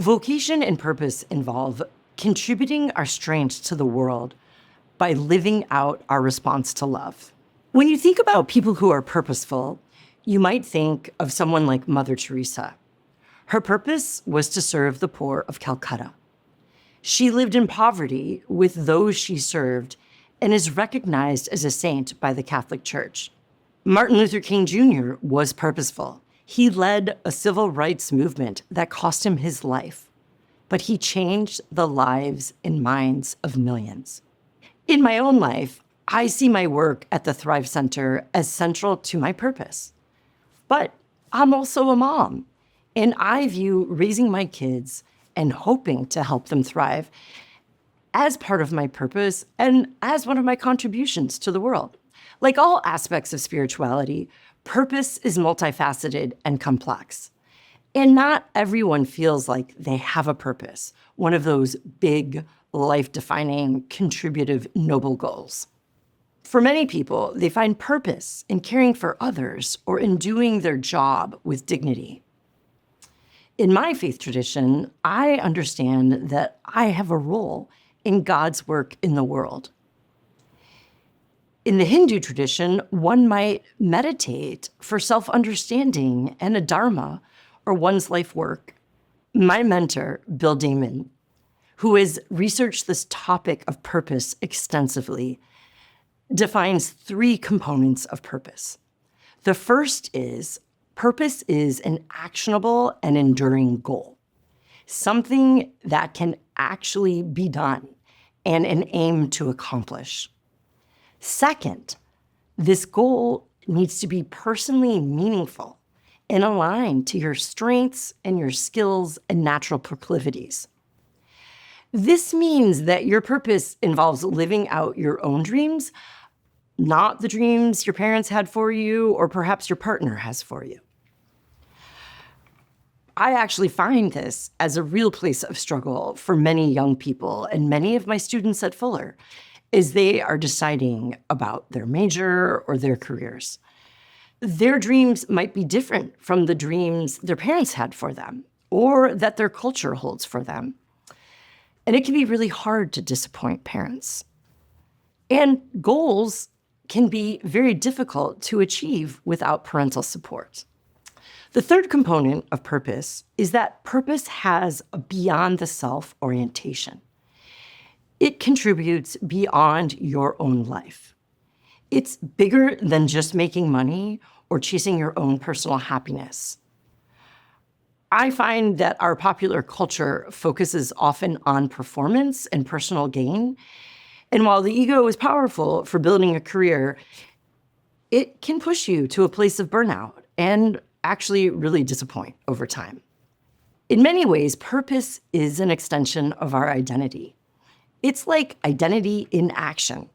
Vocation and purpose involve contributing our strengths to the world by living out our response to love. When you think about people who are purposeful, you might think of someone like Mother Teresa. Her purpose was to serve the poor of Calcutta. She lived in poverty with those she served and is recognized as a saint by the Catholic Church. Martin Luther King Jr. was purposeful. He led a civil rights movement that cost him his life, but he changed the lives and minds of millions. In my own life, I see my work at the Thrive Center as central to my purpose. But I'm also a mom, and I view raising my kids and hoping to help them thrive as part of my purpose and as one of my contributions to the world. Like all aspects of spirituality, purpose is multifaceted and complex. And not everyone feels like they have a purpose, one of those big, life-defining, contributive, noble goals. For many people, they find purpose in caring for others or in doing their job with dignity. In my faith tradition, I understand that I have a role in God's work in the world. In the Hindu tradition, one might meditate for self-understanding and a dharma, or one's life work. My mentor, Bill Damon, who has researched this topic of purpose extensively, defines 3 components of purpose. The first is purpose is an actionable and enduring goal, something that can actually be done and an aim to accomplish. Second, this goal needs to be personally meaningful and aligned to your strengths and your skills and natural proclivities. This means that your purpose involves living out your own dreams, not the dreams your parents had for you or perhaps your partner has for you. I actually find this as a real place of struggle for many young people and many of my students at Fuller as they are deciding about their major or their careers. Their dreams might be different from the dreams their parents had for them or that their culture holds for them. And it can be really hard to disappoint parents. And goals can be very difficult to achieve without parental support. The third component of purpose is that purpose has a beyond the self orientation. It contributes beyond your own life. It's bigger than just making money or chasing your own personal happiness. I find that our popular culture focuses often on performance and personal gain. And while the ego is powerful for building a career, it can push you to a place of burnout and actually really disappoint over time. In many ways, purpose is an extension of our identity. It's like identity in action.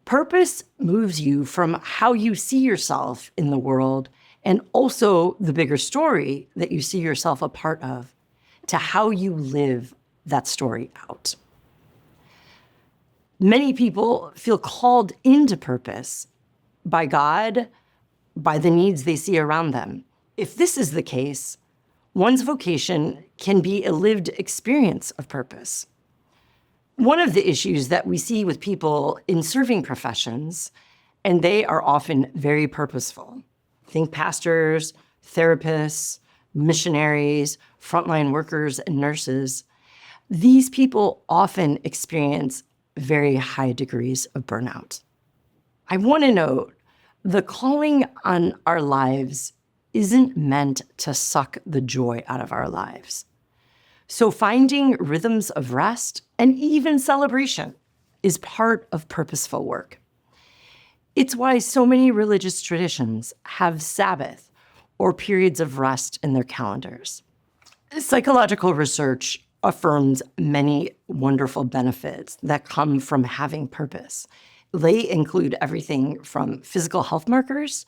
Purpose moves you from how you see yourself in the world and also the bigger story that you see yourself a part of to how you live that story out. Many people feel called into purpose by God, by the needs they see around them. If this is the case, one's vocation can be a lived experience of purpose. One of the issues that we see with people in serving professions, and they are often very purposeful. Think pastors, therapists, missionaries, frontline workers, and nurses. These people often experience very high degrees of burnout. I want to note, the calling on our lives isn't meant to suck the joy out of our lives. So finding rhythms of rest and even celebration is part of purposeful work. It's why so many religious traditions have Sabbath or periods of rest in their calendars. Psychological research affirms many wonderful benefits that come from having purpose. They include everything from physical health markers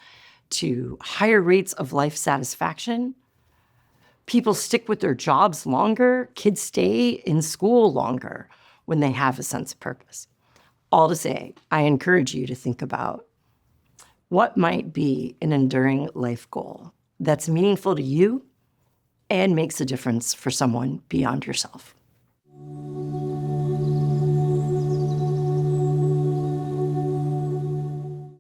to higher rates of life satisfaction. People stick with their jobs longer. Kids stay in school longer when they have a sense of purpose. All to say, I encourage you to think about what might be an enduring life goal that's meaningful to you and makes a difference for someone beyond yourself.